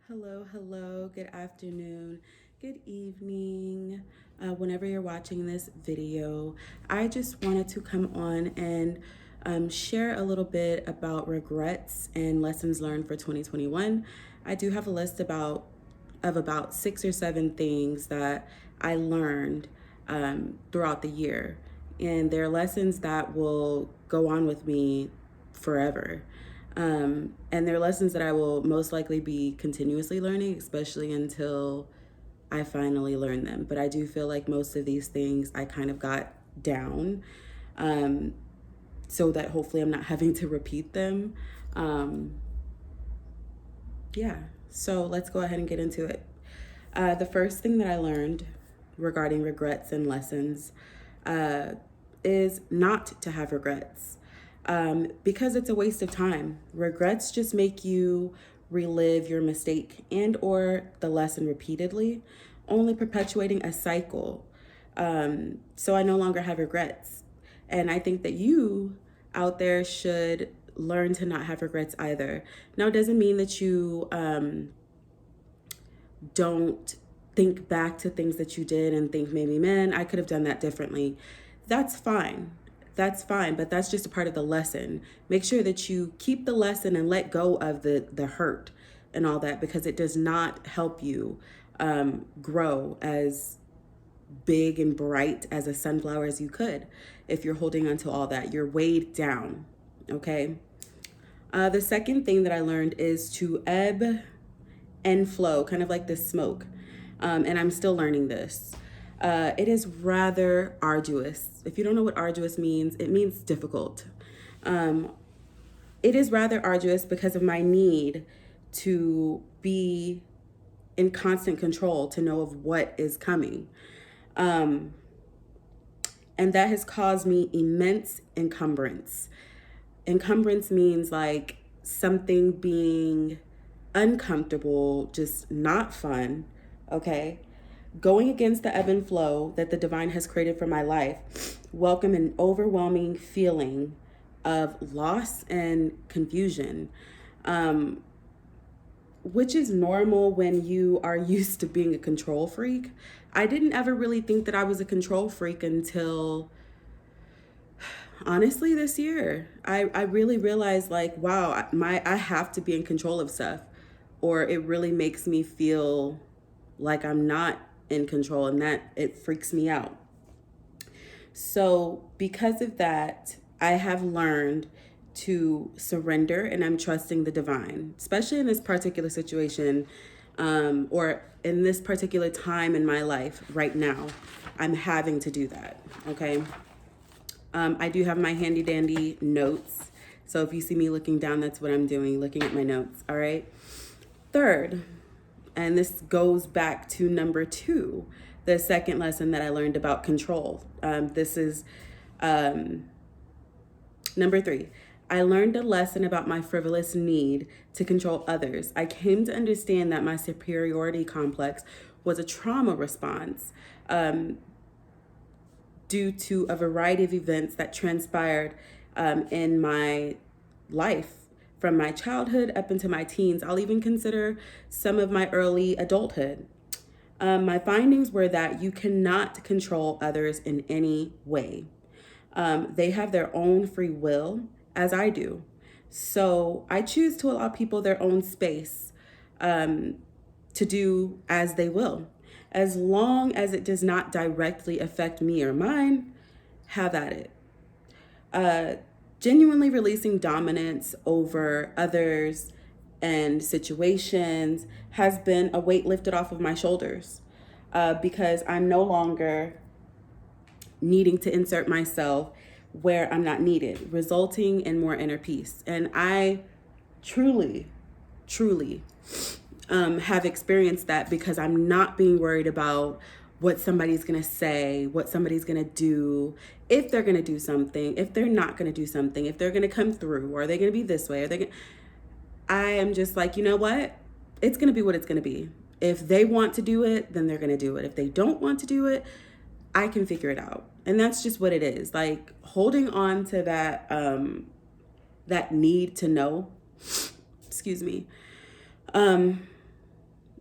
Hello, hello, good afternoon, good evening. Whenever you're watching this video, I just wanted to come on and share a little bit about regrets and lessons learned for 2021. I do have a list of about 6 or 7 things that I learned throughout the year, and they're lessons that will go on with me forever. And they're lessons that I will most likely be continuously learning, especially until I finally learn them. But I do feel like most of these things I kind of got down, um, so that hopefully I'm not having to repeat them. Um, yeah, so let's go ahead and get into it. The first thing that I learned regarding regrets and lessons uh, is not to have regrets, because it's a waste of time. Regrets just make you relive your mistake and or the lesson repeatedly, only perpetuating a cycle. So I no longer have regrets. And I think that you out there should learn to not have regrets either. Now, it doesn't mean that you don't think back to things that you did and think maybe, man, I could have done that differently. That's fine. That's fine, but that's just a part of the lesson. Make sure that you keep the lesson and let go of the hurt and all that, because it does not help you grow as big and bright as a sunflower as you could if you're holding on to all that. You're weighed down, okay? The second thing that I learned is to ebb and flow, kind of like this smoke. And I'm still learning this. It is rather arduous. If you don't know what arduous means, it means difficult. Um, it is rather arduous because of my need to be in constant control, to know of what is coming. Um, and that has caused me immense encumbrance. Encumbrance means like something being uncomfortable, just not fun, okay? Going against the ebb and flow that the divine has created for my life, welcome an overwhelming feeling of loss and confusion, um, which is normal when you are used to being a control freak. I didn't ever really think that I was a control freak until honestly this year. I really realized like, wow, I have to be in control of stuff, or it really makes me feel like I'm not in control, and that it freaks me out. So because of that, I have learned to surrender, and I'm trusting the divine, especially in this particular situation, or in this particular time in my life right now. I'm having to do that, okay? I do have my handy dandy notes. So if you see me looking down, that's what I'm doing, looking at my notes, all right? Third, and this goes back to number 2, the second lesson that I learned about control. This is number 3. I learned a lesson about my frivolous need to control others. I came to understand that my superiority complex was a trauma response, due to a variety of events that transpired in my life from my childhood up into my teens. I'll even consider some of my early adulthood. My findings were that you cannot control others in any way. They have their own free will, as I do. So I choose to allow people their own space, to do as they will. As long as it does not directly affect me or mine, have at it. Uh, Genuinely releasing dominance over others and situations has been a weight lifted off of my shoulders, because I'm no longer needing to insert myself where I'm not needed, resulting in more inner peace. And I truly, truly have experienced that, because I'm not being worried about what somebody's gonna say, what somebody's gonna do, if they're gonna do something, if they're not gonna do something, if they're gonna come through, or are they gonna be this way, are they gonna... I am just like, you know what? It's gonna be what it's gonna be. If they want to do it, then they're gonna do it. If they don't want to do it, I can figure it out. And that's just what it is. Like holding on to that need to know, excuse me,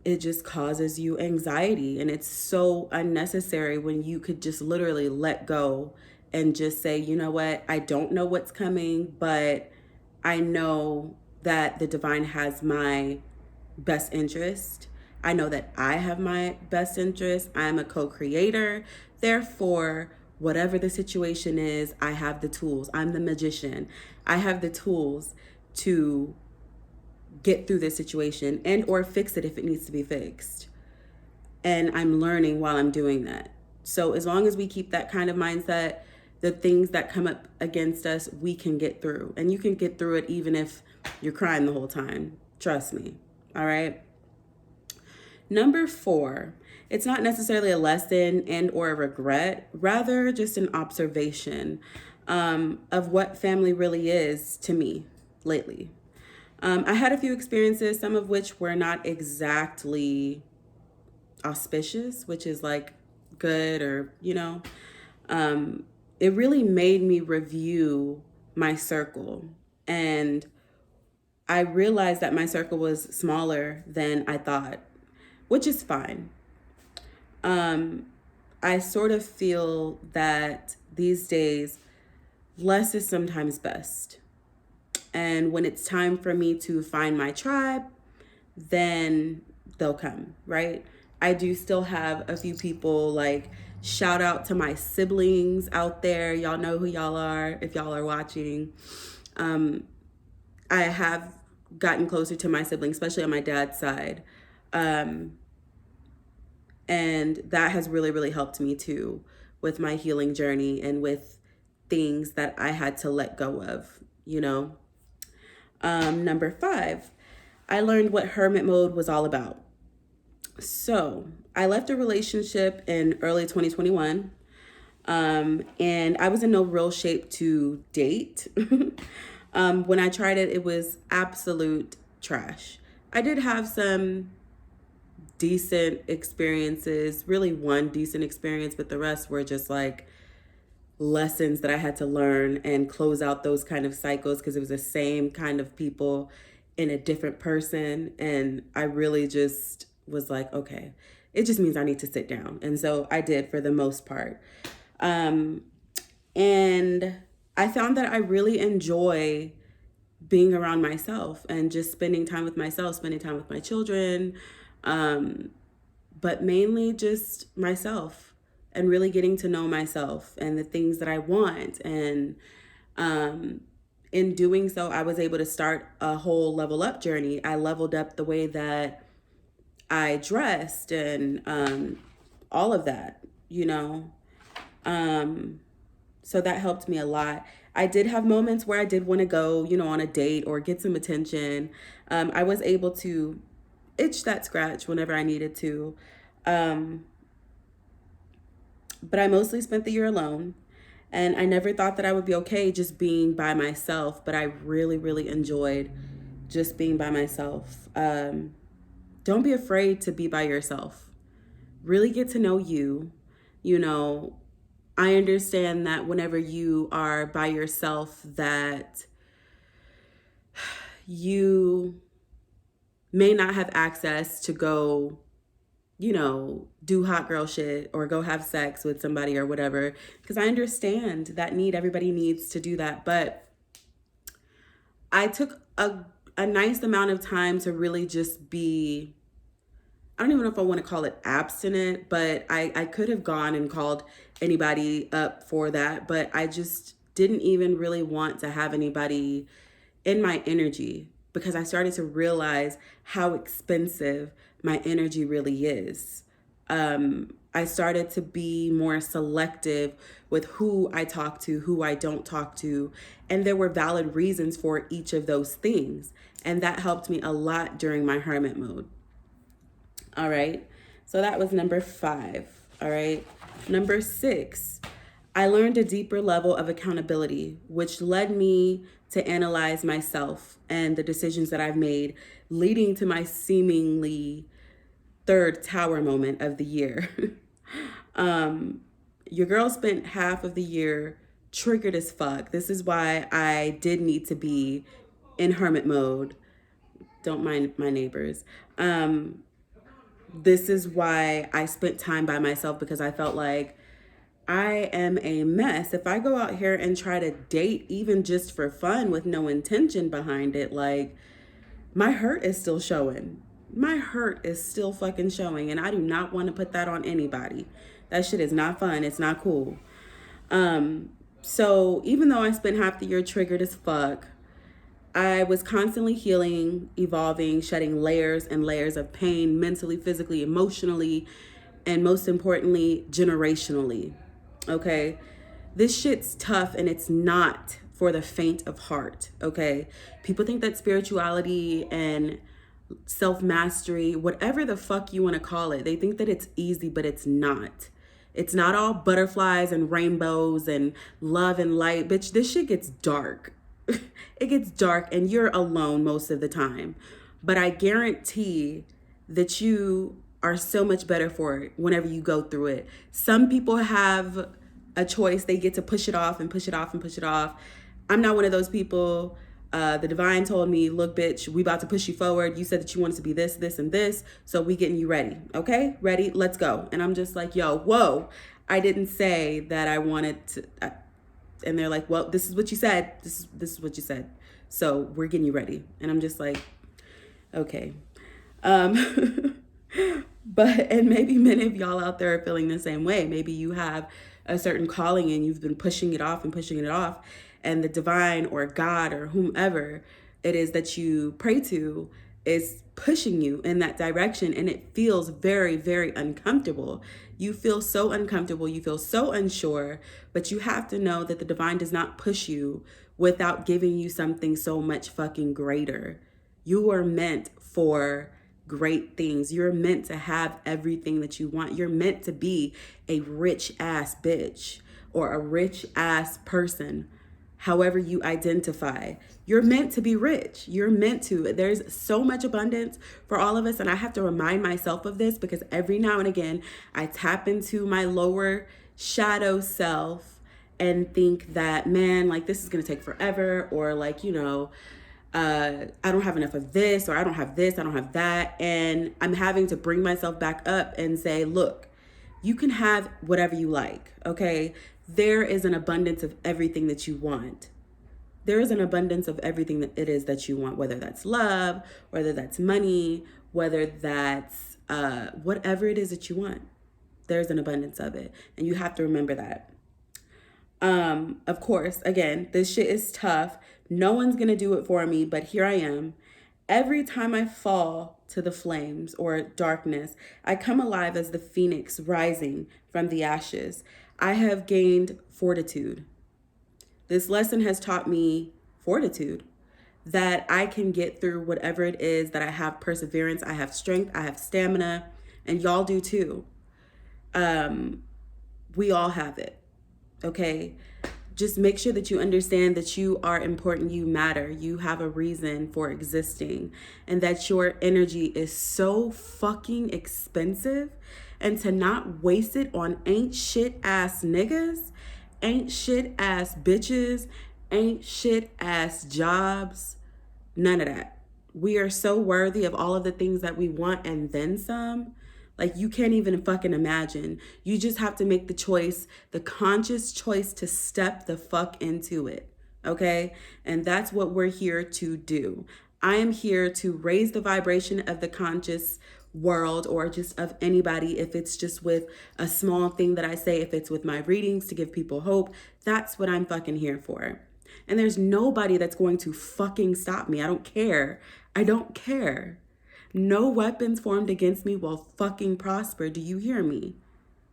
it just causes you anxiety. And it's so unnecessary when you could just literally let go and just say, you know what, I don't know what's coming, but I know that the divine has my best interest. I know that I have my best interest. I'm a co-creator. Therefore, whatever the situation is, I have the tools. I'm the magician. I have the tools to get through this situation and or fix it if it needs to be fixed. And I'm learning while I'm doing that. So as long as we keep that kind of mindset, the things that come up against us, we can get through. And you can get through it even if you're crying the whole time. Trust me. All right. Number 4, it's not necessarily a lesson and or a regret, rather just an observation of what family really is to me lately. I had a few experiences, some of which were not exactly auspicious, which is like good or, it really made me review my circle. And I realized that my circle was smaller than I thought, which is fine. I sort of feel that these days, less is sometimes best. And when it's time for me to find my tribe, then they'll come, right? I do still have a few people, like, shout out to my siblings out there. Y'all know who y'all are if y'all are watching. I have gotten closer to my siblings, especially on my dad's side. And that has really, really helped me too with my healing journey and with things that I had to let go of, Number 5, I learned what hermit mode was all about. So I left a relationship in early 2021, and I was in no real shape to date. When I tried it, it was absolute trash. I did have some decent experiences, really one decent experience, but the rest were just like lessons that I had to learn and close out those kind of cycles because it was the same kind of people in a different person. And I really just was like, okay, it just means I need to sit down. And so I did for the most part. And I found that I really enjoy being around myself and just spending time with myself, spending time with my children, but mainly just myself and really getting to know myself and the things that I want. And in doing so, I was able to start a whole level up journey. I leveled up the way that I dressed and all of that, So that helped me a lot. I did have moments where I did want to go, on a date or get some attention. I was able to itch that scratch whenever I needed to. But I mostly spent the year alone. And I never thought that I would be okay just being by myself. But I really, really enjoyed just being by myself. Don't be afraid to be by yourself. Really get to know you. I understand that whenever you are by yourself, that you may not have access to go, do hot girl shit or go have sex with somebody or whatever. Because I understand that need. Everybody needs to do that. But I took a nice amount of time to really just be, I don't even know if I want to call it abstinent, but I could have gone and called anybody up for that. But I just didn't even really want to have anybody in my energy because I started to realize how expensive my energy really is. I started to be more selective with who I talk to, who I don't talk to. And there were valid reasons for each of those things. And that helped me a lot during my hermit mode. All right. So that was number 5. All right. Number 6, I learned a deeper level of accountability, which led me to analyze myself and the decisions that I've made, leading to my seemingly third tower moment of the year. Your girl spent half of the year triggered as fuck. This is why I did need to be in hermit mode. Don't mind my neighbors. This is why I spent time by myself, because I felt like I am a mess. If I go out here and try to date even just for fun with no intention behind it, like, my hurt is still showing. My hurt is still fucking showing, and I do not want to put that on anybody. That shit is not fun. It's not cool. So even though I spent half the year triggered as fuck, I was constantly healing, evolving, shedding layers and layers of pain, mentally, physically, emotionally, and most importantly, generationally. Okay? This shit's tough, and it's not for the faint of heart. Okay? People think that spirituality and self mastery, whatever the fuck you want to call it, they think that it's easy, but it's not. It's not all butterflies and rainbows and love and light. Bitch, this shit gets dark. It gets dark, and you're alone most of the time. But I guarantee that you are so much better for it whenever you go through it. Some people have a choice. They get to push it off and push it off and push it off. I'm not one of those people. The divine told me, look, bitch, we about to push you forward. You said that you wanted to be this, this, and this. So we getting you ready. Okay? Ready? Let's go. And I'm just like, yo, whoa. I didn't say that I wanted to. And they're like, well, this is what you said. This is what you said. So we're getting you ready. And I'm just like, okay. But, and maybe many of y'all out there are feeling the same way. Maybe you have a certain calling and you've been pushing it off and pushing it off. And the divine or God or whomever it is that you pray to is pushing you in that direction. And it feels very, very uncomfortable. You feel so uncomfortable. You feel so unsure. But you have to know that the divine does not push you without giving you something so much fucking greater. You are meant for great things. You're meant to have everything that you want. You're meant to be a rich ass bitch or a rich ass person, however you identify. You're meant to be rich. You're meant to. There's so much abundance for all of us. And I have to remind myself of this because every now and again, I tap into my lower shadow self and think that, man, like this is going to take forever, or like, you know, I don't have enough of this, or I don't have this, I don't have that. And I'm having to bring myself back up and say, look, you can have whatever you like, okay? There is an abundance of everything that you want. There is an abundance of everything that it is that you want, whether that's love, whether that's money, whether that's whatever it is that you want. There's an abundance of it. And you have to remember that. Of course, again, this shit is tough. No one's gonna do it for me, but here I am. Every time I fall to the flames or darkness, I come alive as the phoenix rising from the ashes. I have gained fortitude. This lesson has taught me fortitude, that I can get through whatever it is, that I have perseverance, I have strength, I have stamina, and y'all do too. We all have it. Okay, just make sure that you understand that you are important, you matter, you have a reason for existing, and that your energy is so fucking expensive. And to not waste it on ain't shit ass niggas, ain't shit ass bitches, ain't shit ass jobs, none of that. We are so worthy of all of the things that we want and then some. Like, you can't even fucking imagine. You just have to make the choice, the conscious choice to step the fuck into it, okay? And that's what we're here to do. I am here to raise the vibration of the conscious world, or just of anybody. If it's just with a small thing that I say, if it's with my readings to give people hope, that's what I'm fucking here for. And there's nobody that's going to fucking stop me. I don't care. I don't care. No weapons formed against me will fucking prosper. Do you hear me?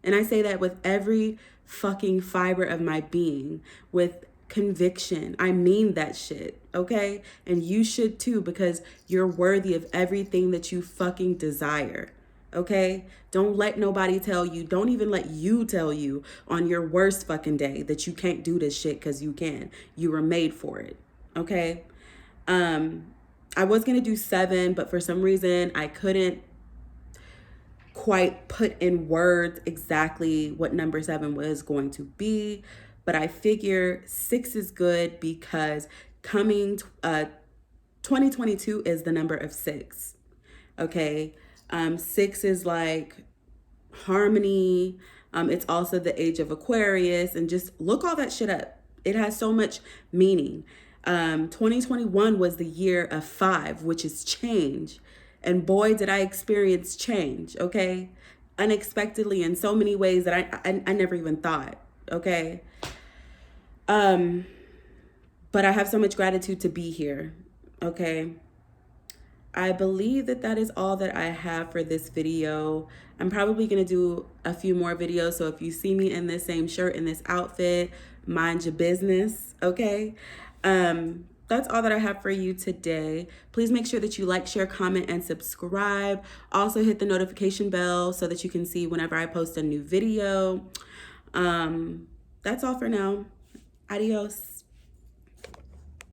And I say that with every fucking fiber of my being, with conviction. I mean that shit, okay? And you should too, because you're worthy of everything that you fucking desire, okay? Don't let nobody tell you, don't even let you tell you on your worst fucking day that you can't do this shit, because you can. You were made for it, okay? I was going to do 7, but for some reason I couldn't quite put in words exactly what number 7 was going to be. But I figure 6 is good because coming 2022 is the number of 6. Okay. 6 is like harmony. It's also the age of Aquarius, and just look all that shit up. It has so much meaning. 2021 was the year of 5, which is change. And boy, did I experience change, okay? Unexpectedly in so many ways that I never even thought, okay? But I have so much gratitude to be here, okay? I believe that that is all that I have for this video. I'm probably going to do a few more videos. So if you see me in this same shirt, in this outfit, mind your business, okay? That's all that I have for you today. Please make sure that you like, share, comment, and subscribe. Also hit the notification bell so that you can see whenever I post a new video. That's all for now. Adios.